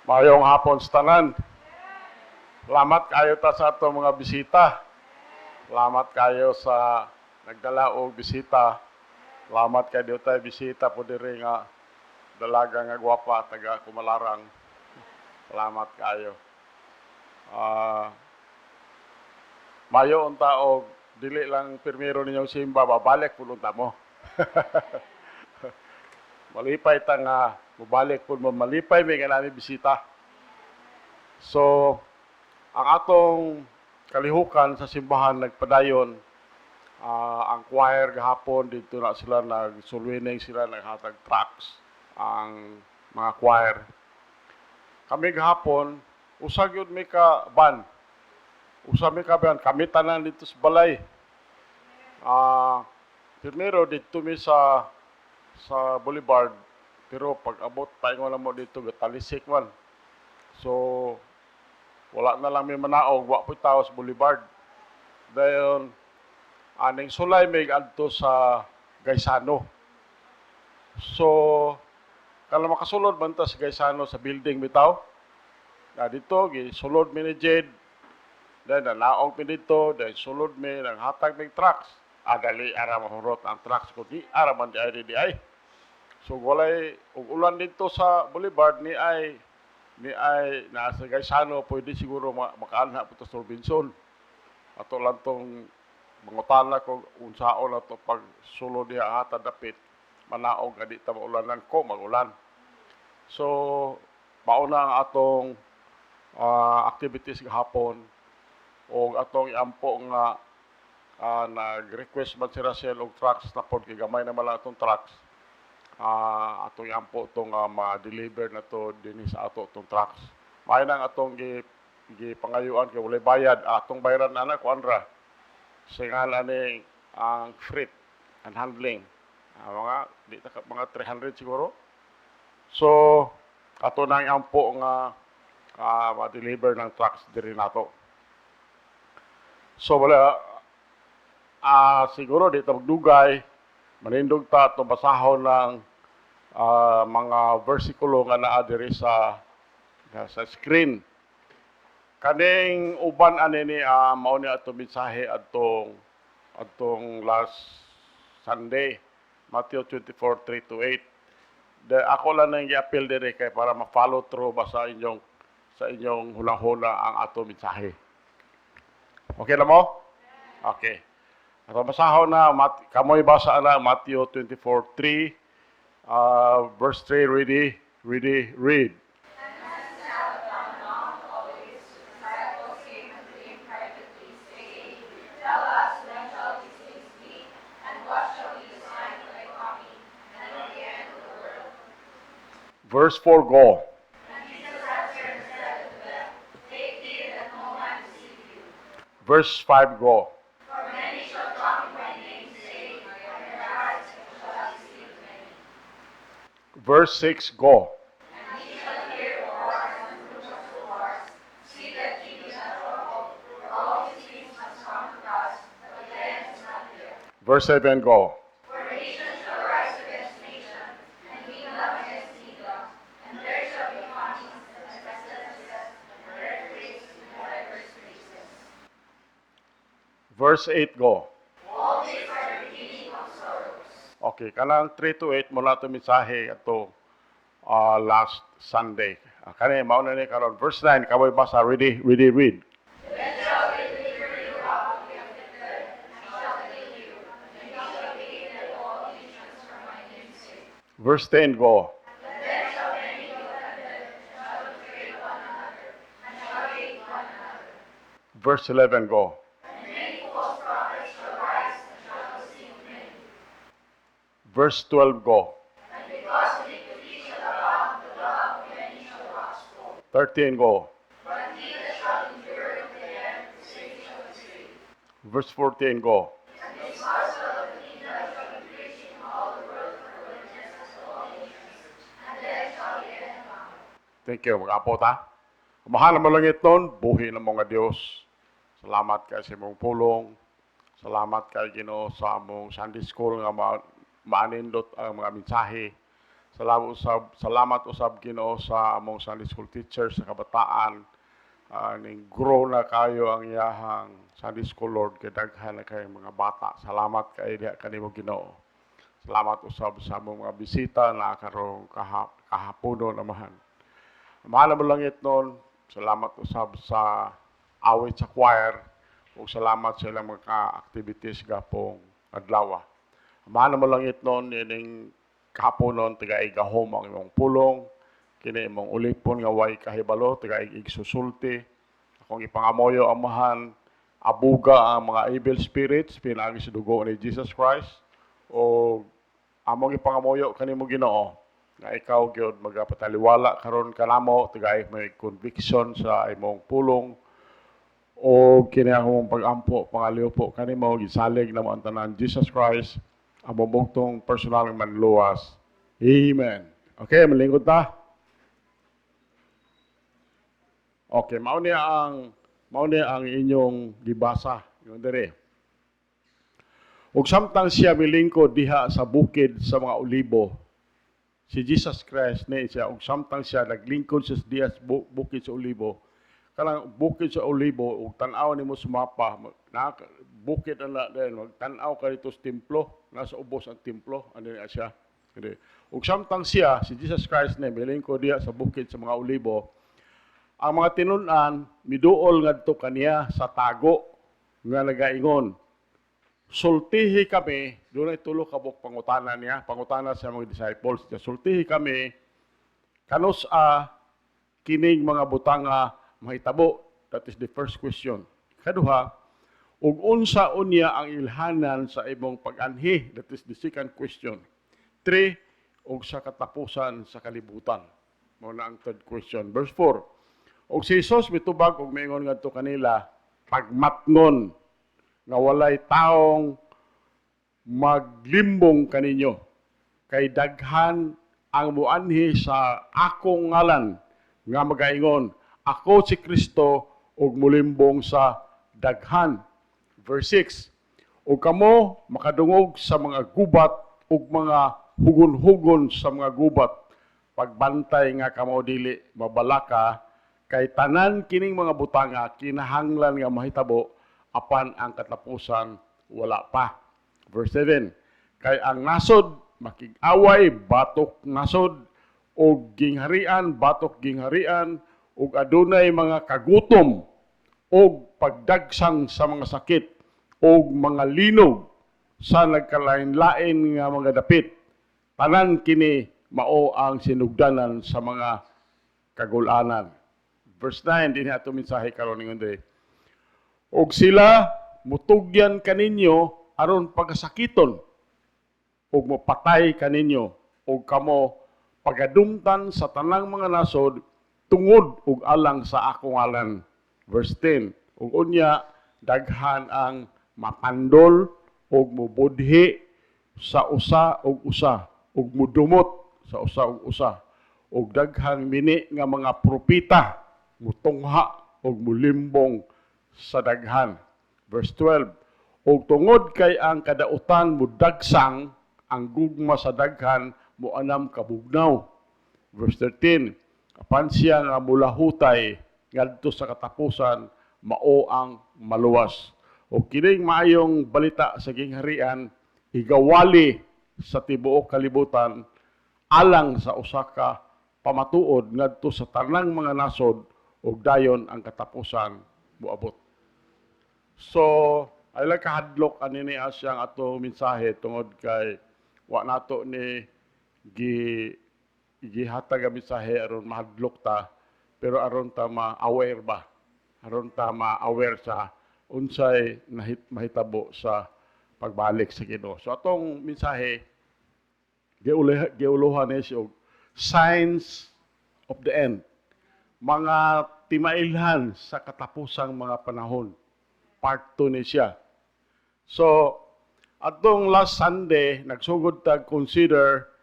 Mayong hapon sa tanan. Salamat kayo ta sa ato mga bisita. Salamat kayo sa nagdala og bisita. Salamat kayo tayo bisita po diri nga dalaga nga gwapa taga Kumalarang. Salamat kayo. Mayo unta og dili lang pirmero ninyong simba babalik pulunta mo. Malipay ta nga mubalik po mo malipay may kanami bisita. So, ang atong kalihukan sa simbahan nagpadayon, ang choir gahapon dito na sila nagsulwining sila naghatag tracts ang mga choir. Kami gahapon usag yun may ka ban. Usag may ka ban kami tanan dito sa balay. Primero dito mi sa Boulevard, pero pag abot paingon na mo dito gatalisik man. So wala na lang may manaog, wa po tao sa Boulevard. Dayon aning sulay may adto sa Gaisano. So kala makasulod man ta sa Gaisano sa building bitaw. Na dito gisulod mi ni Jade. Then nanaog mi dito, then sulod mi nang hatag mig trucks. Dali ara mahurot ang trucks ko di ara man di ay. So walay ug ulan dito sa Boulevard ni ay nasa Gaisano pwede siguro makaanha po sa Robinson. Ato lang tong mangutana ko unsaon na to pag sulod diha hata dapit manaog adi ta maulanan ko magulan. So mauna ang atong activities gahapon o atong iampo nga nag-request man si Rachel og trucks na pod kay gamay na mala atong trucks. Atong iampo itong ma-deliver na to din sa ato itong trucks. May nang atong gipangayuan kay walay bayad. Atong bayaran na kuanra. Singal ani ang freight and handling. Mga 300 siguro. So, ato nang iampo nga ma-deliver ng trucks diri nato. So, wala siguro dito magdugay manindog ta to basahon ng mga versikulo nga naa diri sa screen. Kaning uban ani ni mao ni ato mensahe adtong last Sunday, Matthew 24:3-8. Ako lang nang i-appeal diri kay para ma-follow through ba sa inyong hulang-hula ang ato mensahe. Okay na mo? Okay. At masahon na, kamoy basa na Matthew 24:3, verse 3, ready, read. Verse 4, go. Verse 5, go. Verse 6, go. Verse 7, go. Verse 8, go. Okay, kanang 3-8 mula ito mensahe ato last Sunday. Kani mao na ni karon verse 9 kaboy basa ready read. Verse 10 go. Verse 11 go. Verse 12 go. 13 go. Verse 14 go. Thank you. Mag-apo ta. Mahal mo lang iton, buhi ng mga Diyos. Salamat kay sa imong pulong. Salamat kay Ginoo sa among Sunday School nga maanindot ang mga mensahe. Salamat usab Ginoo sa among Sunday school teacher sa kabataan. Ning grow na kayo ang iyahang Sunday school Lord kay daghan na kay mga bata. Salamat kay diha kanimo Ginoo. Salamat usab sa among mga bisita na karong kahaponon amahan. Mahal mo langit noon, salamat usab sa awit sa choir ug salamat sa ilang mga activities gapong adlaw. Mahal mo langit noon ining kahaponon tigaig gahom ang imong pulong kini imong ulipon nga way kahibalo tigaig igsusulti akong ipangamoyo amahan abuga ang mga evil spirits pinaagi sa dugo ni Jesus Christ o among ipangamoyo kanimo Ginoo nga ikaw gyud magapataliwala karon kanamo tigaig may conviction sa imong pulong o kini akong pag-ampo pangaliw po kanimo gisalig na mo ang tanan Jesus Christ ang bubugtong personal ng manluwas. Amen. Okay, malingkod ta. Okay, mao niya ang inyong gibasa yung dire. Ug samtang siya milingkod diha sa bukid sa mga olibo, si Jesus Christ ni siya ug samtang siya naglingkod sa diha sa bukid sa olibo, kanang bukid sa olibo ug tan-aw nimo sumapa na bukid ana den tan-aw ka dito sa templo nasa ubos ang templo ano niya siya ug samtang siya si Jesus Christ ni milingkod diha sa bukid sa mga olibo ang mga tinun-an miduol ngadto kaniya sa tago nga nagaingon sultihi kami dunay tulo ka buk pangutana niya pangutana sa mga disciples sultihi kami kanus kining mga butanga mahitabo. That is the first question. Kaduha, ug unsa unya ang ilhanan sa imong pag-anhi? That is the second question. 3, ug sa katapusan sa kalibutan. Mao na ang third question. Verse 4. Ug si Jesus mitubag ug miingon ngadto kanila, pagmatngon nga walay taong maglimbong kaninyo kay daghan ang muanhi sa akong ngalan nga magaingon ako si Kristo ug mulimbong sa daghan. Verse 6. Ug kamo makadungog sa mga gubat ug mga hugon-hugon sa mga gubat. Pagbantay nga kamo dili mabalaka kay tanan kining mga butanga kinahanglan nga mahitabo apan ang katapusan wala pa. Verse 7. Kay ang nasod makig-away batok nasod ug gingharian batok gingharian ug adunay mga kagutom ug pagdagsang sa mga sakit ug mga linog sa nagkalain-lain nga mga dapit. Tanan kini mao ang sinugdanan sa mga kagulanan. Verse 9 dinhi ato mensahe karon ningon ug sila mutugyan kaninyo aron pagasakiton ug mopatay kaninyo ug kamo pagadumtan sa tanang mga nasod tungod ug alang sa akong ngalan. Verse 10. Ug unya daghan ang mapandol ug mubudhi sa usa ug usa ug mudumot sa usa ug usa ug daghang mini nga mga propeta mutungha ug mulimbong sa daghan. Verse 12. Ug tungod kay ang kadautan mudagsang ang gugma sa daghan muanam kabugnaw. Verse 13. Apan siya nga mulahutay ngadto sa katapusan mao ang maluwas. O kining maayong balita sa gingharian igawali sa tibuok kalibutan alang sa usa ka pamatuod ngadto sa tanang mga nasod ug dayon ang katapusan moabot. So, ay lang kahadlok ani ni asyang ato mensahe tungod kay wa nato ni gihatag ang mensahe aron mahadlok ta pero aron ta ma-aware ba aron ta ma-aware sa unsay mahitabo sa pagbalik sa Ginoo. So atong mensahe giuluhan ni siya signs of the end. Mga timailhan sa katapusang mga panahon. Part 2 ni siya. So atong last Sunday nagsugod tag consider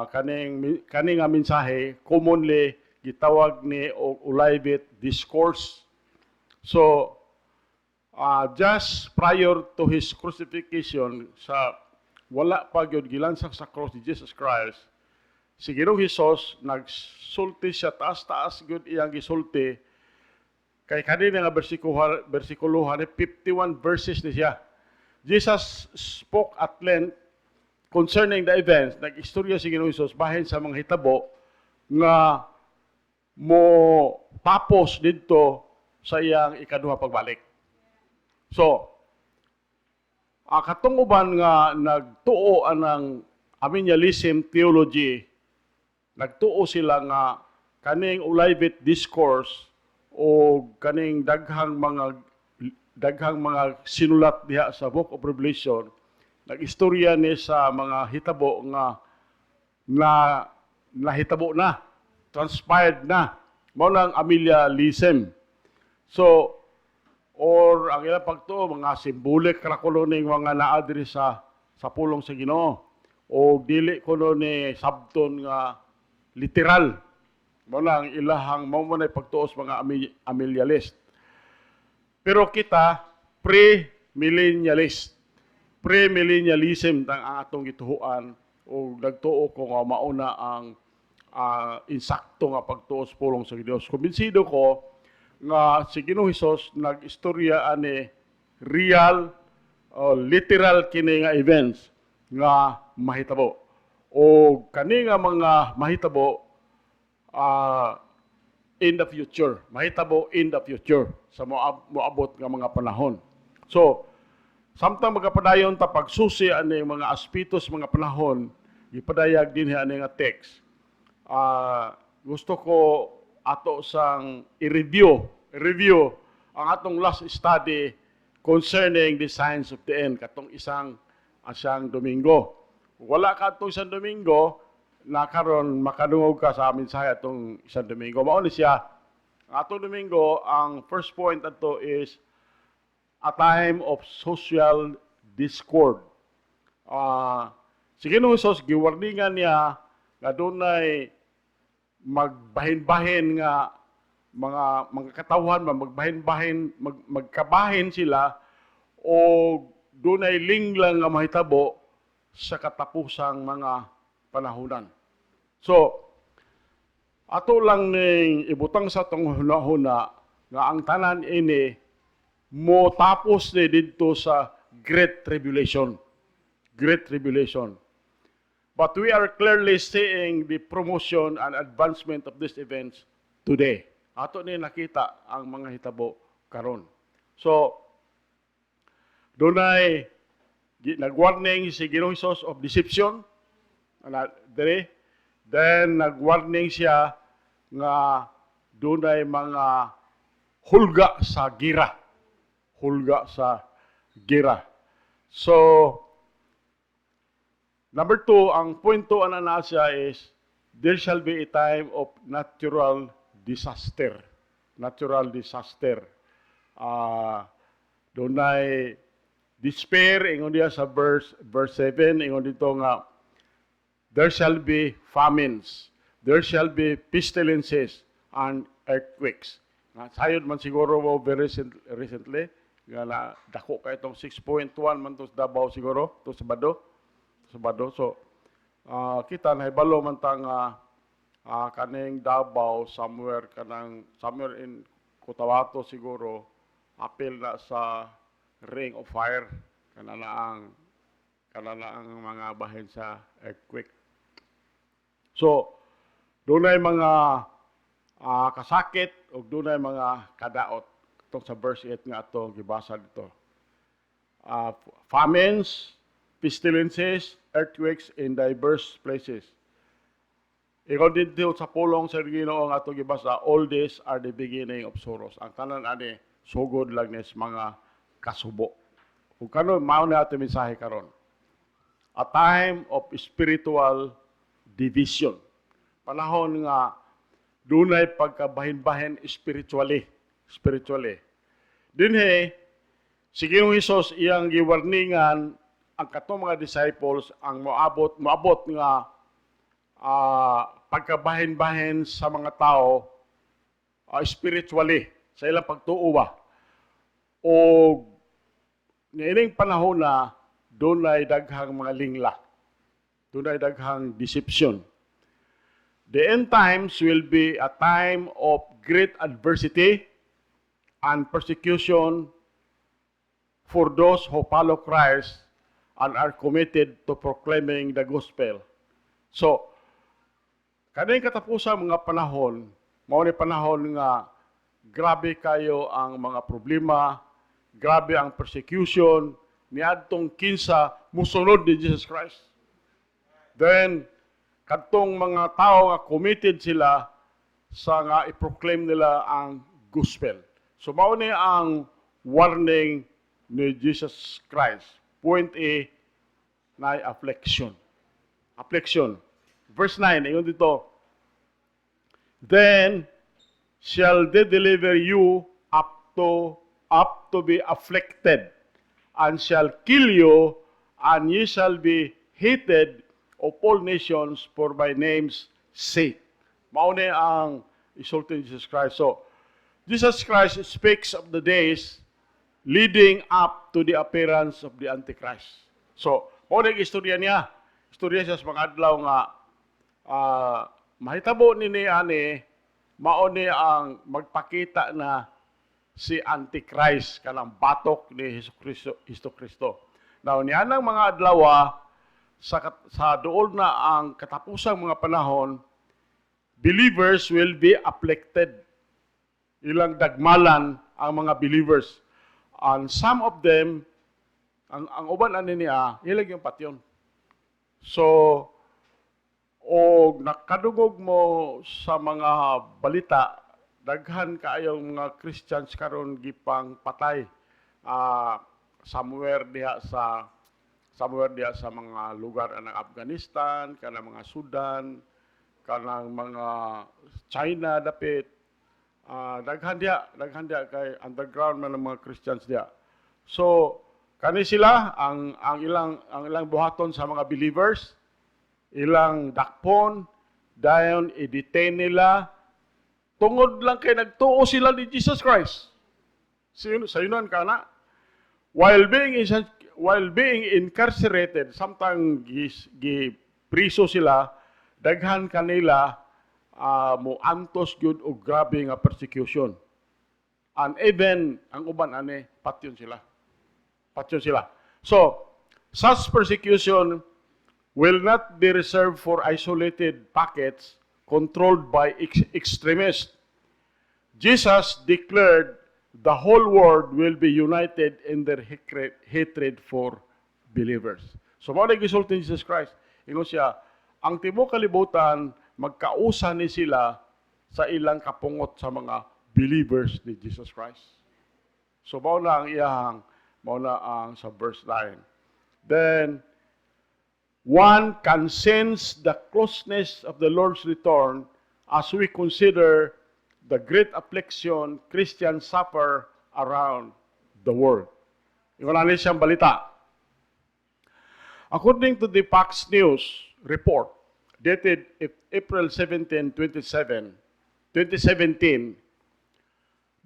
kaning nga mensahe commonly gitawag ni Olivet discourse. So just prior to his crucifixion sa wala pa gyud gilansak sa cross ni Jesus Christ si Ginoong Hesus nagsulti siya taas-taas gud iyang gisulti kay kanina nga bersikulohan 51 verses ni siya. Jesus spoke at length concerning the events, nag-istorya si Ginoong Hesus bahin sa mga hitabo nga mo tapos didto sa iyang ikaduha pagbalik. So, katong uban nga nagtuo anang Arminianism theology, nagtuo sila nga kaning Olivet discourse o kaning daghang mga sinulat diha sa Book of Revelation, nag-istorya ni sa mga hitabo nga nahitabo na, transpired na. Mao nang Arminianism. So, or ang ilang pagtuo, mga symbolic ra kuno ning mga naa diri sa pulong sa Ginoo. O dili kuno ni sabton nga literal. Mao lang ilahang mao man pagtuos mga Arminianist. Pero kita pre-millennialist. Pre-millennialism ang atong gituhuan o nagtuo ko nga mauna ang insakto nga pagtuos pulong sa Dios. Kumbinsido ko nga si Ginoong Hesus nag-istorya ani real literal kini nga events nga mahitabo. O kani nga mga mahitabo in the future. Mahitabo in the future sa moabot nga mga panahon. So, samtang magapadayon ta pagsusi ani mga aspitos mga panahon, ipadayag din ani nga text. Gusto ko ato sang i-review ang atong last study concerning the signs of the end katong isang Domingo. Wala ka atong isang Domingo na karon makadungog ka sa amin sa atong isang Domingo. Mao ni siya. Ang atong Domingo, ang first point ato is a time of social discord. Si Ginoong Hesus giwarningan niya nga dunay magbahin-bahin nga mga katawhan, magkabahin sila o dunay linglang nga mahitabo sa katapusang mga panahonan. So, ato lang ning ibutang sa tong hunahuna nga ang tanan ini mo tapos ni didto sa Great Tribulation. Great Tribulation. But we are clearly seeing the promotion and advancement of these events today. Ato ni nakita ang mga hitabo karon. So, dunay nag-warning si Ginoong Hesus of deception. Then nag-warning siya nga dunay mga hulga sa gira. Hulga sa gira. So, number 2, ang punto na siya is, there shall be a time of natural disaster. Natural disaster. Dunay despair, ingon diya sa verse 7, ingon dito nga, there shall be famines, there shall be pestilences and earthquakes. Sayod man siguro mo very recently, nga na dako ka itong 6.1 man to sa Davao siguro, to sa Bado. So, kita nahibalo man tang kaning Davao somewhere in Cotabato siguro apil na sa ring of fire kanana ang mga bahin sa earthquake. So, dunay mga kasakit o dunay mga kadaot itong sa verse 8 nga ato gibasa dito. Famines, pestilences, earthquakes in diverse places. Ikaw dito sa pulong sa Ginoo nga ato gibasa, all these are the beginning of sorrows. Ang tanan ani sugod lang nes mga kasubo. Kung kanon mao na ato mensahe karon. A time of spiritual division. Panahon nga dunay pagkabahin-bahin spiritually. Dinhi si Ginoong Hesus iyang giwarningan ang katong mga disciples ang moabot nga pagkabahin-bahin sa mga tao spiritually sa ilang pagtuo ba. O niining panahon na dunay daghang mga lingla. Dunay daghang deception. The end times will be a time of great adversity and persecution for those who follow Christ and are committed to proclaiming the gospel. So, kaning katapusan mga panahon, mao ni panahon nga grabe kayo ang mga problema, grabe ang persecution, niadtong kinsa musunod ni Jesus Christ. Then, kadtong mga tao nga committed sila sa nga i-proclaim nila ang gospel. So, mao ni ang warning ni Jesus Christ. Point A, na affliction. Affliction. Verse 9, ayun dito. Then shall they deliver you up to be afflicted, and shall kill you, and ye shall be hated of all nations for my name's sake. Mao ni ang isulti ni Jesus Christ. So, Jesus Christ speaks of the days leading up to the appearance of the Antichrist. So, mao ni istorya niya. Istorya siya sa mga adlaw nga mahitabo ni ani mao ni ang magpakita na si Antichrist kanang batok ni Jesucristo. Now nianang mga adlaw sa duol na ang katapusang mga panahon, believers will be afflicted. Ilang dagmalan ang mga believers. And some of them, ang uban ani niya, ilag yung patyon. So, o nakadungog mo sa mga balita, daghan kaayong mga Christians karon gipang patay somewhere diha sa mga lugar ng Afghanistan, kanang mga Sudan, kanang mga China dapit. Daghan diha kay underground man ng mga Christians diha. So kani sila ang ilang buhaton sa mga believers, ilang dakpon, dayon i-detain nila, tungod lang kay nagtuo sila ni Jesus Christ. Sayunan ka na. While being incarcerated, sometimes gipriso sila, daghan kanila mo antos gyud og grabe nga persecution. And even ang uban ani patyon sila. So, such persecution will not be reserved for isolated pockets controlled by extremists. Jesus declared the whole world will be united in their hatred for believers. So, mao na gisulti ni Jesus Christ. Ingon siya, ang tibuok kalibutan, magkausa ni sila sa ilang kapungot sa mga believers ni Jesus Christ. So, mao na ang sa verse 9. Then, one can sense the closeness of the Lord's return as we consider the great affliction Christians suffer around the world. Iwala siyang balita. According to the Fox News report dated April 17, 2017,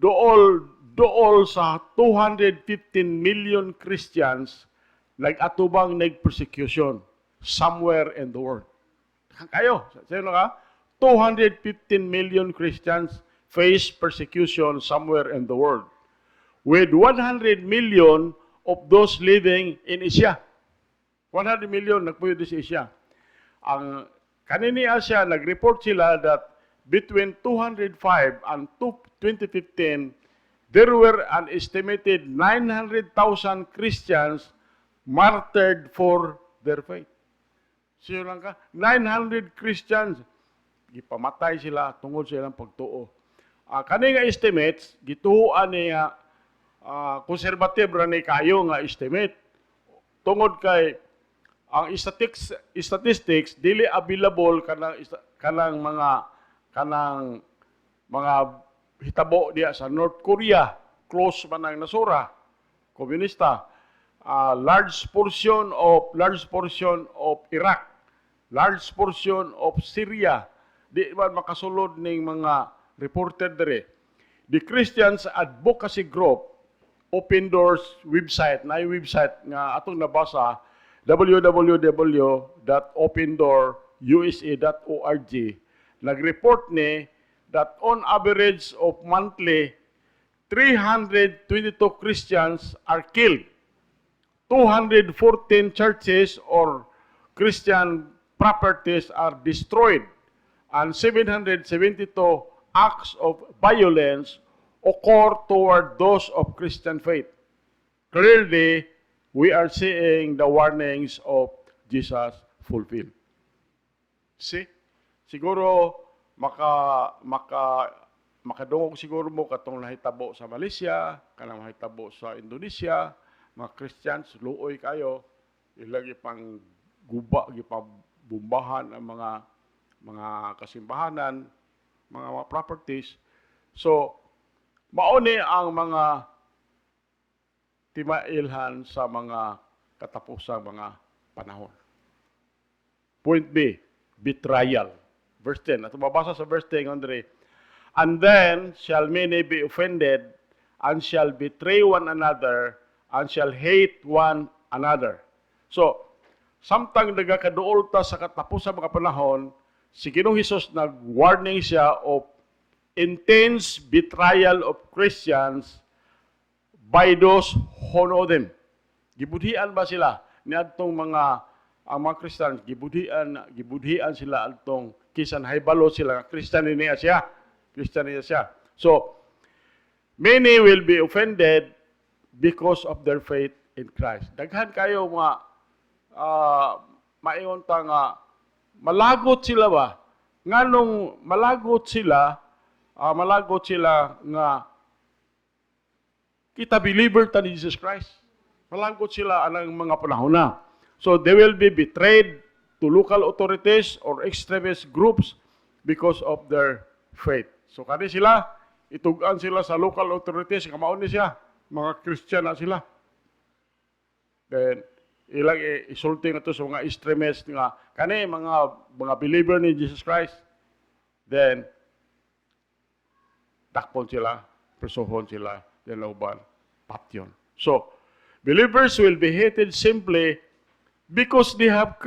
dool sa 215 million Christians nag-atubang nag-persecution somewhere in the world. Kayo, sino ka? 215 million Christians face persecution somewhere in the world, with 100 million of those living in Asia. 100 million nagpuyo sa Asia. Ang kanini Asia, nag-report sila that between 205 and 2015, there were an estimated 900,000 Christians martyred for their faith. Sino lang ka? 900 Christians. Gipamatay sila tungod sa ilang pagtuo. Kani nga estimates, gituhuan niya, conservative ra ni kayo nga estimate. Tungod kay, ang statistics, dili available kanang mga hitabo diya sa North Korea, close man ang nasura, komunista. Large portion of Iraq, large portion of Syria, di man makasulod ning mga reporter dere. The Christians Advocacy Group, Open Doors website, na website nga atong nabasa, www.opendoorusa.org, nag-report ni that on average of monthly, 322 Christians are killed. 214 churches or Christian properties are destroyed, and 772 acts of violence occur toward those of Christian faith. Clearly, we are seeing the warnings of Jesus fulfilled. See? Siguro makadungog siguro mo katong nahitabo sa Malaysia, kanang nahitabo sa Indonesia, mga Christians luoy kayo, ilagi pang guba, gipang bumbahan ang mga kasimbahanan, mga properties. So, mauni ang mga timailhan sa mga katapusang mga panahon. Point B, betrayal. Verse 10. At mabasa sa verse 10, Andre. And then shall many be offended, and shall betray one another, and shall hate one another. So, samtang nagakaduol ta sa katapusang mga panahon, si Ginoong Hesus nag-warning siya of intense betrayal of Christians by those who know them. Gibudhian ba sila niadtong ang mga Christians, gibudhian sila adtong kisan haybalo sila Christian niya siya. So, many will be offended because of their faith in Christ. Daghan kayo mga maingon ta nga malagot sila ba? Nganong malagot sila nga kita believer ta ni Jesus Christ. Malagot sila anang mga panahon na. So they will be betrayed to local authorities or extremist groups because of their faith. So kani sila, itugan sila sa local authorities, kamaon ni siya, mga Christian na sila. Then, ilang isulti nga to sa mga extremist nga, kani mga believer ni Jesus Christ. Then, dakpon sila, presohon sila, then lauban, patyon. So, believers will be hated simply because they have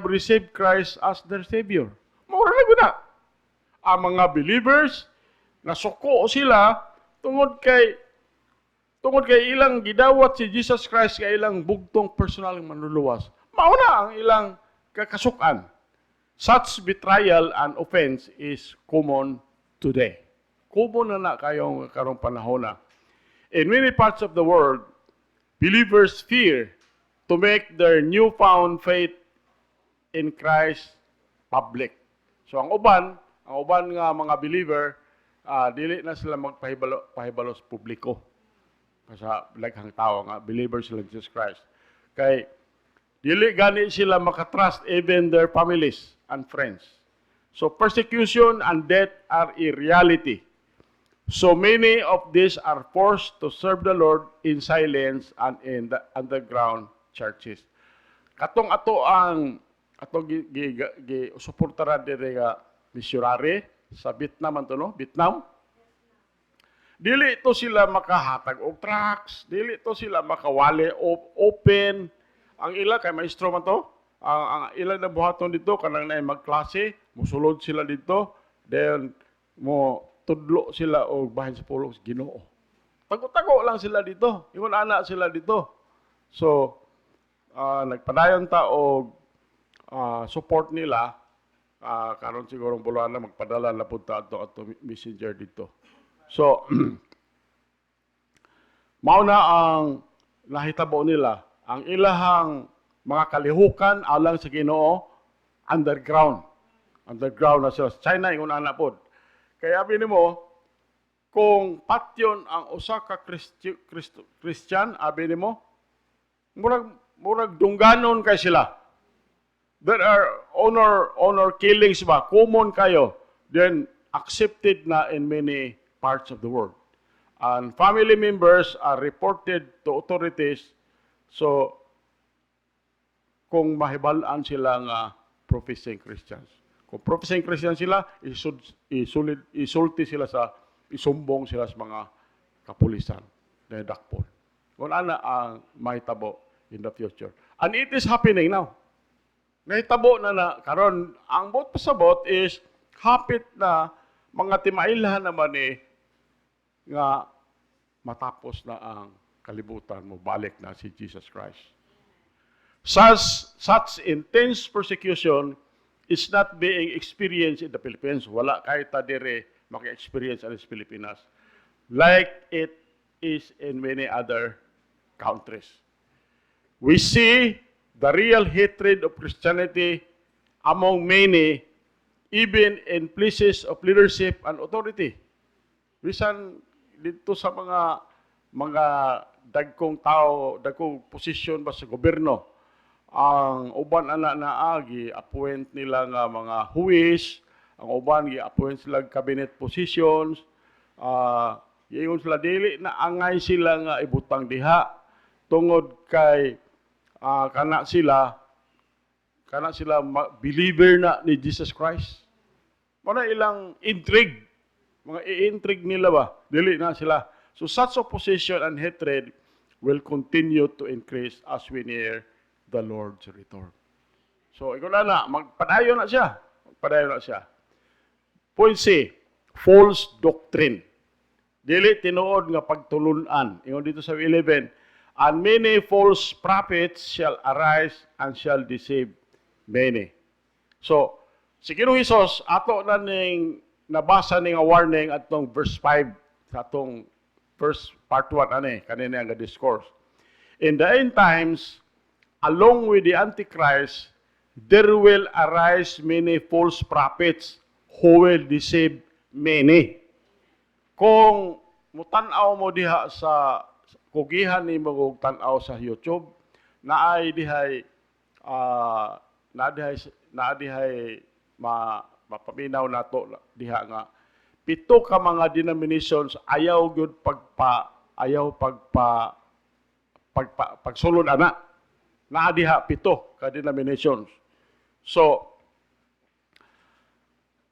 received Christ as their Savior. Maura na. Ang mga believers, nasuko sila tungod kay ilang gidawat si Jesus Christ kay ilang bugtong personal manluluwas. Mauna ang ilang kakasukan. Such betrayal and offense is common today. Common na kayong karong panahon na. In many parts of the world, believers fear to make their newfound faith in Christ public. So ang uban nga mga believer, dili na sila magpahibalo sa publiko. Sa laghang tao nga believers sila Jesus Christ. Kay dili gani sila makatrust even their families and friends. So persecution and death are a reality. So many of these are forced to serve the Lord in silence and in the underground churches. Katong suportaran diri nga missionary sa Vietnam no? Vietnam. Dili ito sila makahatag og tracts, dili ito sila makawali open. Ang ila kay maestro man to. Ang ila na buhaton dito kanang naay magklase, musulod sila dito, then mo tudlo sila og bahin sa pulong sa Ginoo. Tago-tago lang sila dito. Ingon ana sila dito. So nagpadayon ta og support nila karon siguro bulan na magpadala na pud ta ato messenger dito. So mao na ang nahitabo nila ang ilahang mga kalihukan alang sa Ginoo underground na sila. China ingon ana pod. Kaya abi nimo kung patyon ang usa ka Christian abi nimo murag dungganon kay sila. There are honor killings ba common kayo, then accepted na in many parts of the world. And family members are reported to authorities. So kung mahibalaan sila nga professing Christians. Kung professing Christians sila, isulti sila isumbong sila sa mga kapulisan na dakpon. Kung ana ang mahitabo in the future. And it is happening now. Nahitabo na karon ang bot pasabot is hapit na mga timailhan naman nga matapos na ang kalibutan mo, balik na si Jesus Christ. Such intense persecution is not being experienced in the Philippines. Wala kahit dire maki-experience sa Pilipinas. Like it is in many other countries. We see the real hatred of Christianity among many, even in places of leadership and authority. Bisan dito sa mga dagkong tao, dagkong posisyon ba sa gobyerno, ang uban ana naagi appoint nila nga mga huwis, ang uban gi-appoint sila cabinet positions, ingon sila dili na angay sila nga ibutang diha tungod kay kana sila believer na ni Jesus Christ. Mana ilang intrigue, mga i-intrigue nila ba? Dili na sila. So such opposition and hatred will continue to increase as we near the Lord's return. So, ikaw na, magpadayon na siya. Point C, false doctrine. Dili tinuod nga pagtulunan. Ingon dito sa 11, and many false prophets shall arise and shall deceive many. So, si Ginoong Hesus, ato na ning nabasa ning warning atong verse 5 sa atong first part 1 kanina nga discourse. In the end times, along with the Antichrist, there will arise many false prophets who will deceive many. Kung mutanaw mo diha sa kugihan ni mo tanaw sa YouTube, naay dihay mapaminaw nato diha nga pito ka mga denominations ayaw gyud pagsulod ana. Naa diha pito ka denominations. So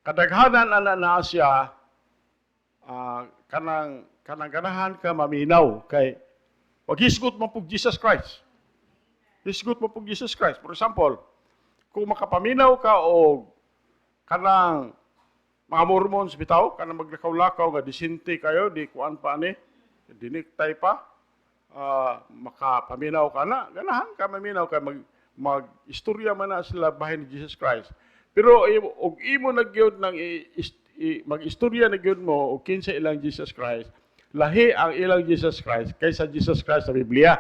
kadaghanan ana na siya kanang ganahan ka maminaw kay paghisgot mo pug Jesus Christ. Hisgot mo pug Jesus Christ. For example, kung makapaminaw ka o kanang mga Mormons bitaw, kanang maglakaw-lakaw nga disinte kayo, di kuan pa ni, diniktay pa, makapaminaw ka na, ganahan ka maminaw ka, mag-istorya man na sila bahin ni Jesus Christ. Pero og imo nagyod ng mag-istorya na gyud mo og kinsa ilang Jesus Christ, lahi ang ilang Jesus Christ kaysa Jesus Christ sa Biblia.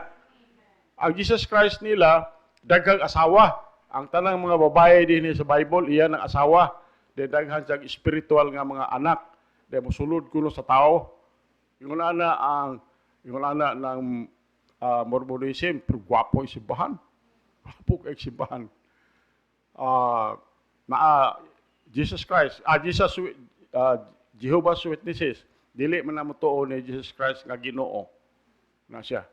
Ang Jesus Christ nila daghang asawa. Ang tanang mga babae din sa Bible, iyan ang asawa. Daghan sa spiritual nga mga anak. Dahil mosulod kuno sa tao. Yung ana ng Mormonism, pero gwapo yung simbahan. Gwapo kay simbahan. Jesus Christ, Jehovah's Witnesses, dili man na mo tuo ni Jesus Christ nga Ginoo na siya.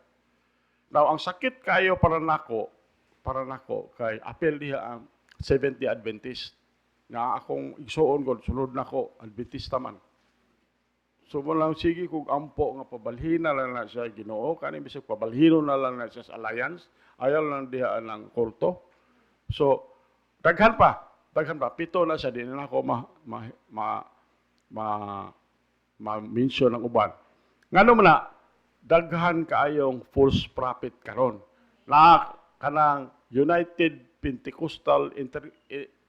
Now, ang sakit kayo para nako kay apel diha ang Seventh-day Adventist nga akong igsuon gud sunod nako Adventista man. So mo lang sige kung ampo nga pabalhin na lang na siya Ginoo kani bisag pabalhino na lang na siya sa alliance ayaw lang diha ang kulto. So daghan pa pito na siya din na ako ma-mention ang uban. Ngano man na daghan kaayong false prophet karon na kanang United Pentecostal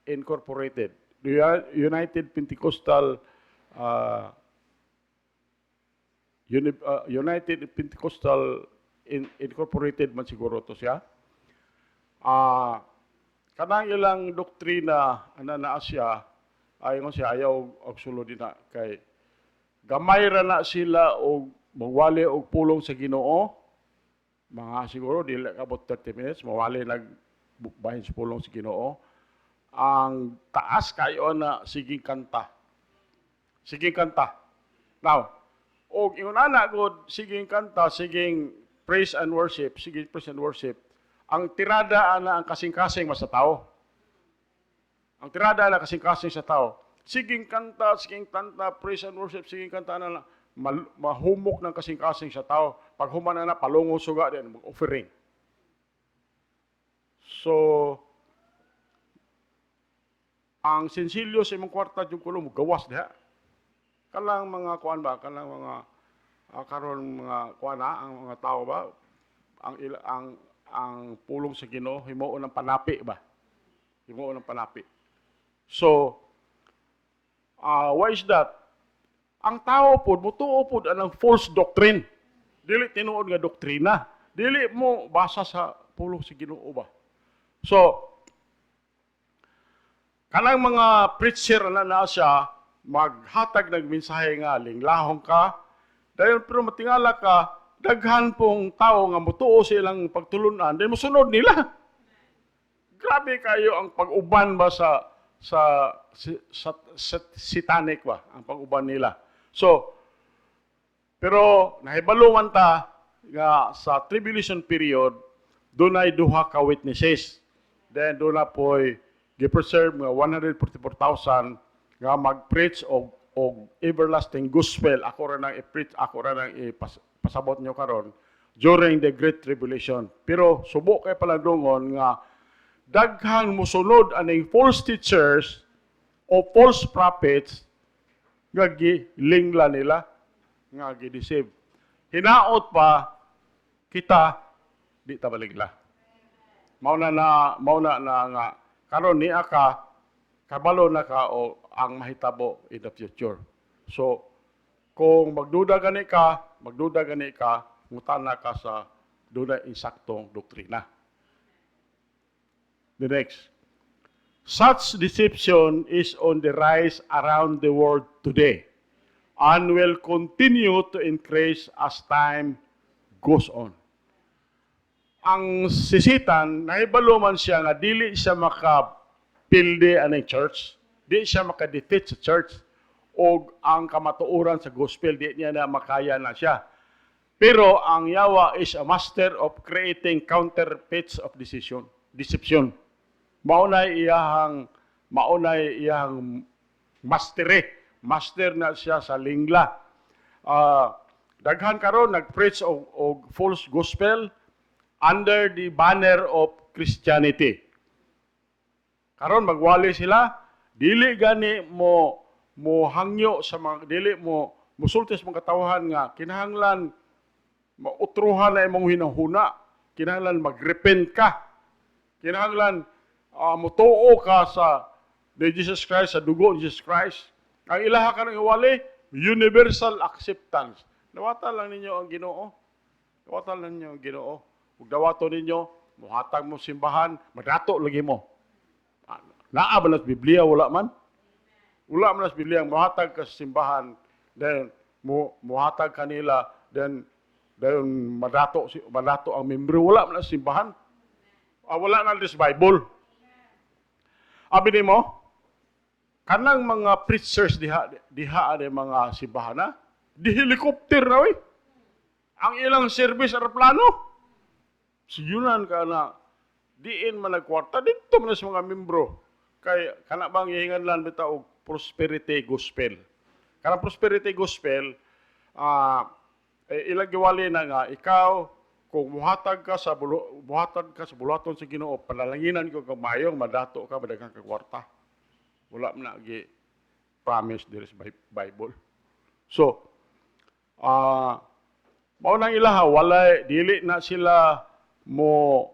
Incorporated, United Pentecostal United Pentecostal Incorporated man siguro to siya. Kanang ilang doktrina na siya ayon siya ayaw og sulod na kay gamay ra na sila og magwali og pulong sa Ginoo. Mga siguro dili abot 30 minutes mawali nagbahin sa pulong sa Ginoo. Ang taas kayo na siging kanta. Now, og ingon ana gud siging kanta, siging praise and worship. Ang tirada ana ang kasing-kasing sa tao. Ang tirada ana kasing-kasing sa tao. Siging kanta, praise and worship, siging kanta na mahumok ng kasing-kasing sa tao. Pag human na palungo suga din, mag-offering. So, ang sensilyo sa imong kwarta jud kuno mo gawas diha. Kanang mga kuan ba, kanang mga karon mga kuan ang mga tao ba ang pulong sa Ginoo himuon ng panapi ba? Himuon ng panapi. So, why is that? Ang tao pod mutuo pod anang false doctrine. Dili tinuod nga doktrina. Dili mo basa sa pulong sa Ginoo ba? So, kanang mga preacher na siya maghatag ng mensahe nga linglahong ka, dahil pero matingala ka, daghan pong tao nga mutuo silang pagtulunan, dahil musunod nila. Grabe kayo ang pag-uban ba sa satanic ba, ang pag-uban nila. So, pero nahibalo man ta nga sa tribulation period, doon ay duha ka witnesses. Then doon na po'y gi-preserve nga 144,000 nga mag-preach og everlasting gospel. Ako ra nang i-preach, ako ra nang ipasabot nyo karon during the Great Tribulation. Pero subo kay palandungon nga daghang musunod aning false teachers o false prophets nga gilingla nila, nga gi-deceive. Hinaot pa kita di ta baligla. Mauna na nga karon niya ka kabalo na ka o ang mahitabo in the future. So, kung magduda gani ka, ngutana ka sa dunay insaktong doktrina. The next. Such deception is on the rise around the world today and will continue to increase as time goes on. Ang sisitan, nahibalo man siya nga dili siya makapilde anay church, di siya makadefeat sa church, o ang kamatuoran sa gospel, di niya na makaya na siya. Pero ang yawa is a master of creating counterfeits of deception. Maunay iyahang master na siya sa lingla. Daghan karon nag-preach og false gospel under the banner of Christianity. Karon magwali sila, dili gani mo hangyo sa mga, dili mo musulti sa mga katawhan nga kinahanglan mautruhan na imong hinahuna, kinahanglan magrepent ka, kinahanglan mutuo ka sa ni Jesus Christ, sa dugo ni Jesus Christ. Ang ilaha ka ng iwali, universal acceptance. Dawatan lang ninyo ang Ginoo. Dawatan lang ninyo ang Ginoo. Ug dawato ninyo, muhatag mo simbahan, madato lagi mo. Naa ba na sa Biblia? Wala man. Wala man na sa Biblia, muhatag ka sa simbahan, then muhatag kanila, then madato ang membro. Wala man na sa simbahan. Wala na sa Bible. Abi ni mo, kanang mga preachers diha ay mga simbahan na, di helicopter na we. Ang ilang service aeroplano. Siyunan ka na, diin man nagkwarta, dito man sa mga membro. Kay kana bang ihingan lang bitaw og prosperity gospel. Kanang prosperity gospel, ilang giwali na nga ikaw kung buhatag ka sa bulaton sa Ginoo, panalanginan ko kag maayong madato ka madaghang ka kwarta. Wala man na gi promise diri sa Bible. So, mao nang ilaha walay dili na sila mo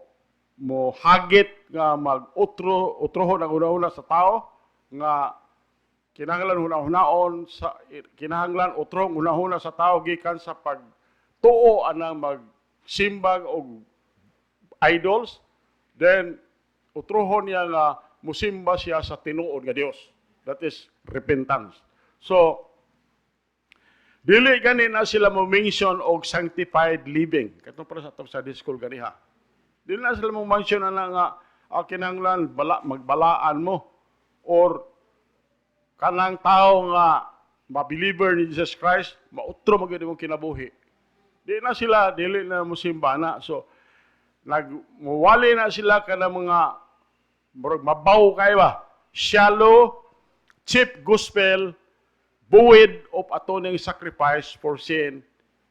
hagit nga utrohon ang una-una sa tao nga kinahanglan utrohon una-una sa tao gikan sa pagtuo anang magsimbag og idols, then utrohon niya nga musimba siya sa tinuod nga Dios. That is repentance. So, dili gani na sila mo mention og sanctified living. Katong para sa atong Sunday school ganiha. Dili na sila mo mention na nga kinahanglan magbalaan mo or kanang tao nga ma-believer ni Jesus Christ, mautro magid imong kinabuhi. Dili na mo simba na. So muwali na sila kana mga mabaw kay ba? Shallow, cheap gospel, void of atoning sacrifice for sin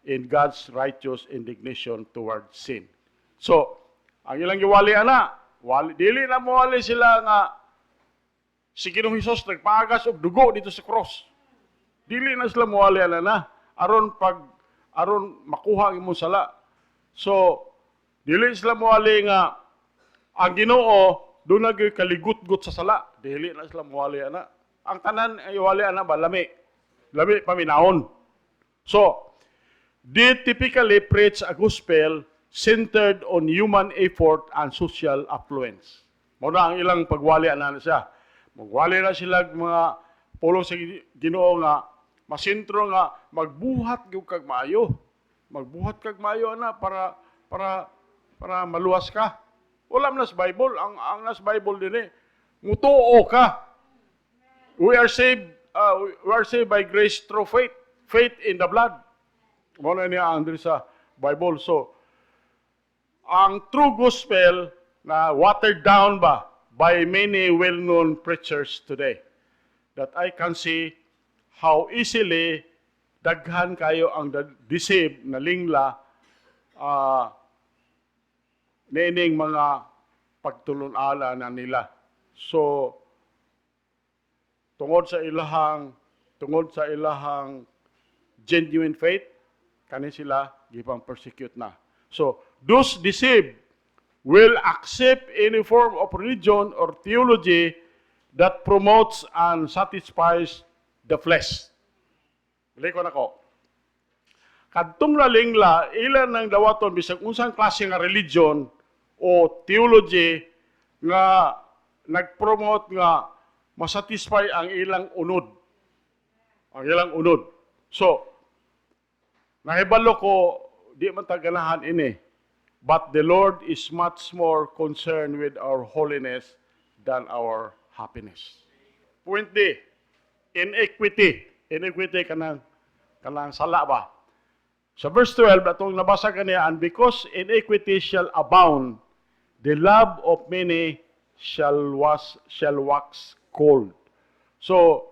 in God's righteous indignation toward sin. So, ang ilang giwali ana, dili na mawali sila nga Si Ginoong Hesus nagpaagas og dugo dito sa cross. Dili na sila muwali na aron makuha ang imong sala. So, dili sila muwali nga ang Ginoo doon kaligut-gut sa sala. Dili na sila muwali ana. Ang tanan ay wali ana ba lami. Lami paminahon. So, they typically preach a gospel centered on human effort and social affluence. Mao na ang ilang pagwali ana siya. Magwali na sila mga pulong sa Ginoo nga masentro nga magbuhat gyud kag maayo. Magbuhat kag maayo ana para maluwas ka. Wala man sa Bible, ang nas Bible dinhi mutuo ka. We are saved by grace through faith. Faith in the blood. Mao na niya ang diri sa Bible. So, ang true gospel na watered down ba by many well-known preachers today, that I can see how easily daghan kayo ang deceived na lingla niining mga pagtulon-ala na nila. So, tungod sa ilahang genuine faith, kani sila gipang persecute na. So, those deceived will accept any form of religion or theology that promotes and satisfies the flesh. Likon ako. Kadtong lalingla, ilan ng dawaton bisag unsang klase nga religion o theology nga nagpromote nga masatisfy ang ilang unod. Ang ilang unod. So, nahibalo ko, di man taganahan ini. But the Lord is much more concerned with our holiness than our happiness. Point D, inequity. Inequity kanang sala ba? Sa verse 12, atong nabasa kaniya, and because iniquity shall abound, the love of many shall wax cold. So,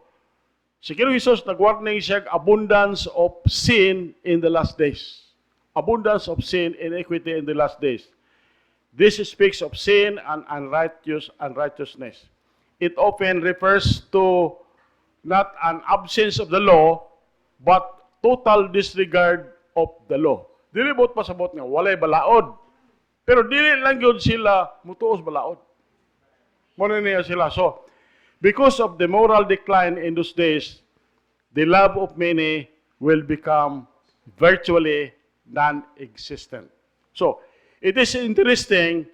si Ginoong Hesus nag-warning siya abundance of sin in the last days. Abundance of sin, iniquity in the last days. This speaks of sin and unrighteousness. It often refers to not an absence of the law, but total disregard of the law. Dili bot pasabot nga walay balaod. Pero dili lang gyud sila mutuos balaod. Muna niya sila. So, because of the moral decline in those days, the love of many will become virtually non-existent. So, it is interesting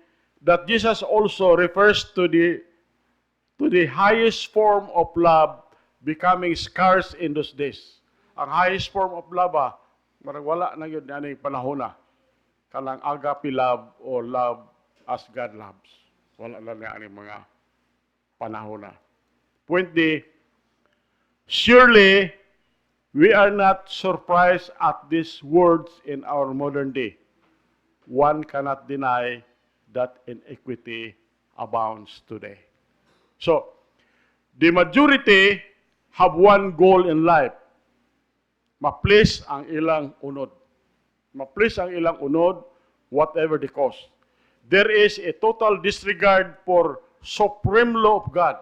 that Jesus also refers to the highest form of love becoming scarce in those days. Ang highest form of love, marag wala na yun na panahon na. Kanang agape love or love as God loves. Wala na nga mga panahon na. Point D, surely we are not surprised at these words in our modern day. One cannot deny that inequity abounds today. So, the majority have one goal in life. Ma-please ang ilang unod. Ma-please ang ilang unod, whatever the cost. There is a total disregard for supreme law of God.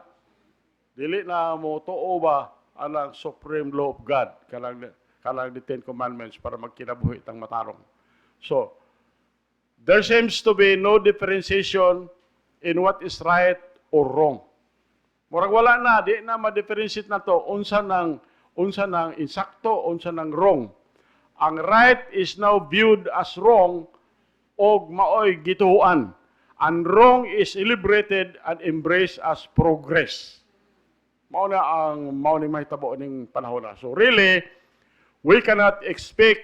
Dili na mo tuo ba ang supreme law of God, kalang the Ten Commandments para magkinabuhi itang matarong. So, there seems to be no differentiation in what is right or wrong. Murag wala na, di na ma-differentiate na to, unsa nang insakto, unsa nang wrong. Ang right is now viewed as wrong og maoy gituhuan. And wrong is celebrated and embraced as progress. Mao ni mahitabo ning panahon na. So really, we cannot expect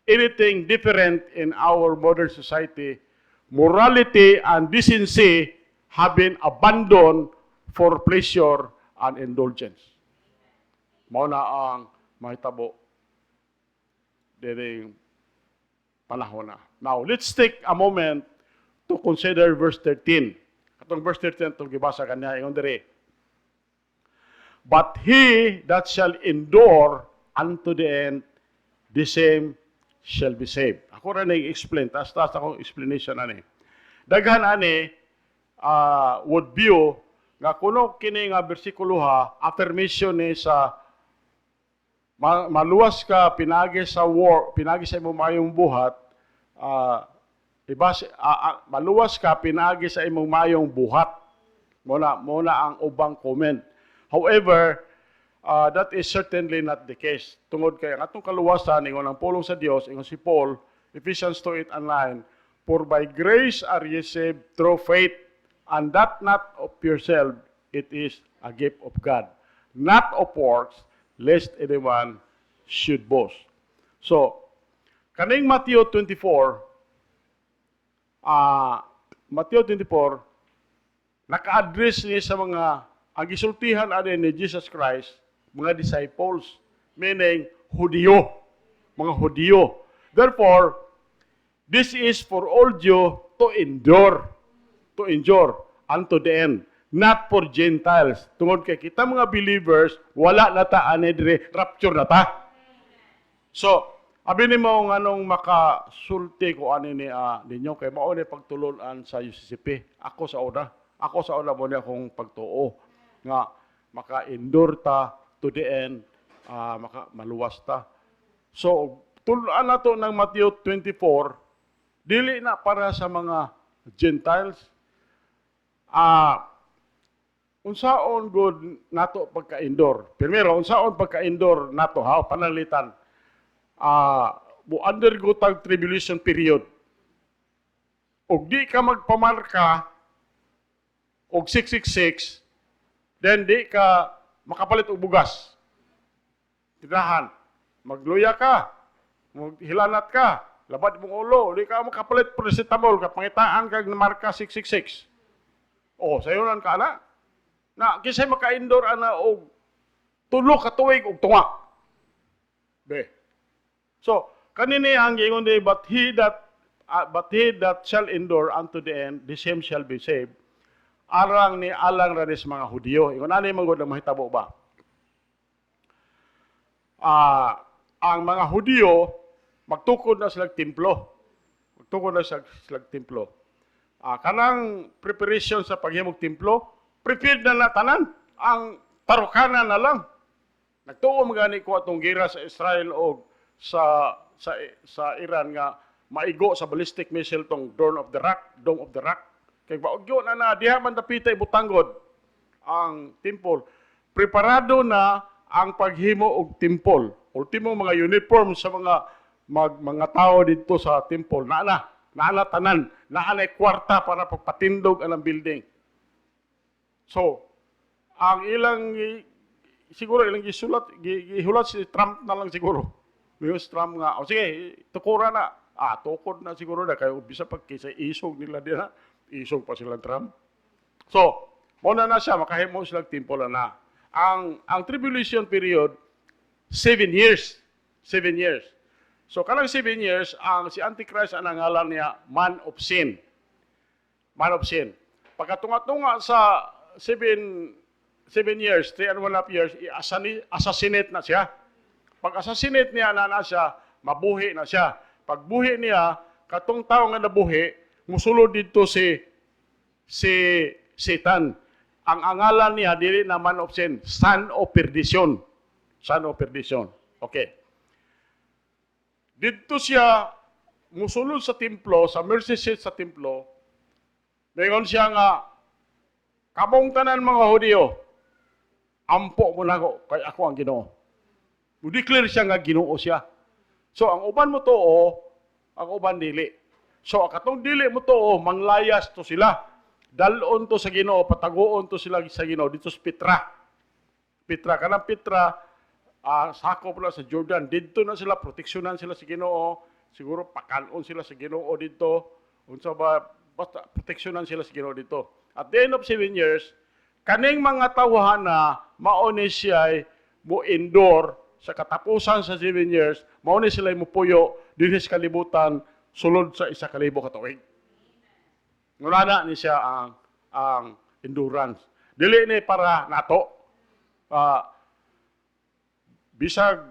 anything different in our modern society. Morality and decency have been abandoned for pleasure and indulgence. Mao na ang mahitabo dining panahon na. Now, let's take a moment to consider verse 13. Katong verse 13 itong gibasa kaniya ingon diri. But he that shall endure unto the end, the same shall be saved. Ako rin nag-explain. Taas akong explanation ani. Daghan ani would view nga kuno kini nga bersikulo ha, affirmation ni sa maluwas ka pinagi sa war, pinagi sa imong mayong buhat, maluwas ka pinagi sa imong mayong buhat. Muna ang ubang comment. However, that is certainly not the case. Tungod kay ang atong kaluwasan ingon ang pulong sa Dios, ingon si Paul, Ephesians 2:8 and 9, for by grace are ye saved through faith, and that not of yourself, it is a gift of God, not of works, lest anyone should boast. So, kaning Matthew 24, naka-address niya sa mga, ang gisultihan ni Jesus Christ, mga disciples, meaning Hudyo, mga Hudyo. Therefore, this is for all Jew to endure unto the end, not for Gentiles. Tungod kay kita mga believers, wala na ta dire, rapture na ta. So, abi ni mo nganong makasulti ko ani ni ninyo kay mao ni pagtulunan sa UCCP. Ako sa una mo ni akong pagtuo nga maka-endure ta to the end, maluwas ta. So, tuluan nato ng Matthew 24, dili na para sa mga Gentiles. Unsaon good nato pagka-endure? Primero, unsaon pagka-endure nato ha panalitan? Undergo tag tribulation period. Og di ka magpamarka og 666, then di ka makapalit og bugas. Tinahan, magluya ka, maghilanat ka, labad mong ulo, di ka makapalit paracetamol, kapangitaan kag marka 666. Sayonan ka na. Na, kisay maka-endure ana og tulo ka tuig og tunga. So, kanini ang ingon di, but he that shall endure unto the end, the same shall be saved. Alang ranis mga Hudyo. Ingon ani manggod ang mahitabo ba? Ang mga Hudyo magtukod na silang templo. Kanang preparation sa paghimog templo, prepared na tanan. Ang tarukanan na lang. Nagtuo magani ko atong gira sa Israel o sa Iran nga maigo sa ballistic missile tong Dome of the Rock. Kay baogyo na diha man dapita ibutanggod ang temple. Preparado na ang paghimo og temple. Ultimo mga uniform sa mga tao dito sa temple na tanan, na kwarta para pagpatindog ang building. So, ang siguro ilang gihulat si Trump na lang siguro. Yung Trump nga, sige, tukura na. Tukod na siguro na, kayo bisa pag kisa isog nila din ha. Isog pa silang Trump. So, muna na siya, makahimo silang temple na. Ang tribulation period, 7 years. 7 years. So, kanang 7 years, si Antichrist ang nangalan niya, Man of Sin. Man of Sin. Pagkatunga-tunga sa 7 years, 3.5 years, i-assassinate na siya. Pag-assassinate niya na siya, mabuhi na siya. Pagbuhi niya, katong tao nga nabuhi, musulod dito si Satan. Ang angalan niya, dili na Man of Sin, Son of Perdition. Son of Perdition. Okay. Dito siya, musulod sa templo, sa mercy seat sa templo, mayroon siya nga, kamong tanan mga Hudyo, ampo mo na ako, kay ako ang Ginoo. Declare siya nga Ginoo siya. So, ang uban mo too, ang uban dili. So, katong dili mo too, manglayas to sila. Dalon to sa Ginoo, pataguon to sila sa Ginoo. Dito sa Petra. Kanang Petra, sakop na sa Jordan. Dito na sila, proteksyonan sila sa Ginoo. Siguro, pakanon sila sa Ginoo dito. Unsa ba, basta proteksyonan sila sa Ginoo dito. At the end of 7 years, kaning mga tawhana, mauni siya mo endure sa katapusan sa 7 years, mauni sila mo puyo dinhi sa kalibutan sulod sa 1,000 ka tuig. Ngulana ni siya ang endurance. Dili ni para nato. Bisag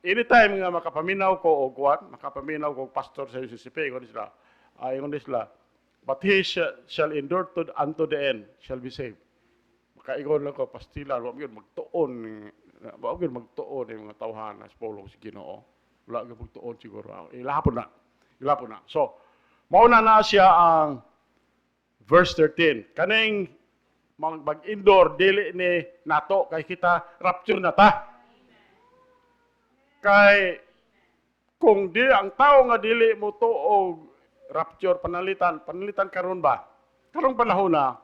anytime nga makapaminaw ko og pastor sa UCCP, ingon sila, but he shall endure unto the end, shall be saved. Makaigon lang ko, pastilan, wag yun magtuon, wag yun magtuon yung mga tawhan na pulong si Ginoo. Wala yun magtuon siguro. Ilapon na. So, mauna na siya ang verse 13. Kaning mag-indoor, dili ni nato, kay kita rapture na ta. Kay kung di ang tao nga dili mo to og rapture panalitan karon ba? Karong panahon na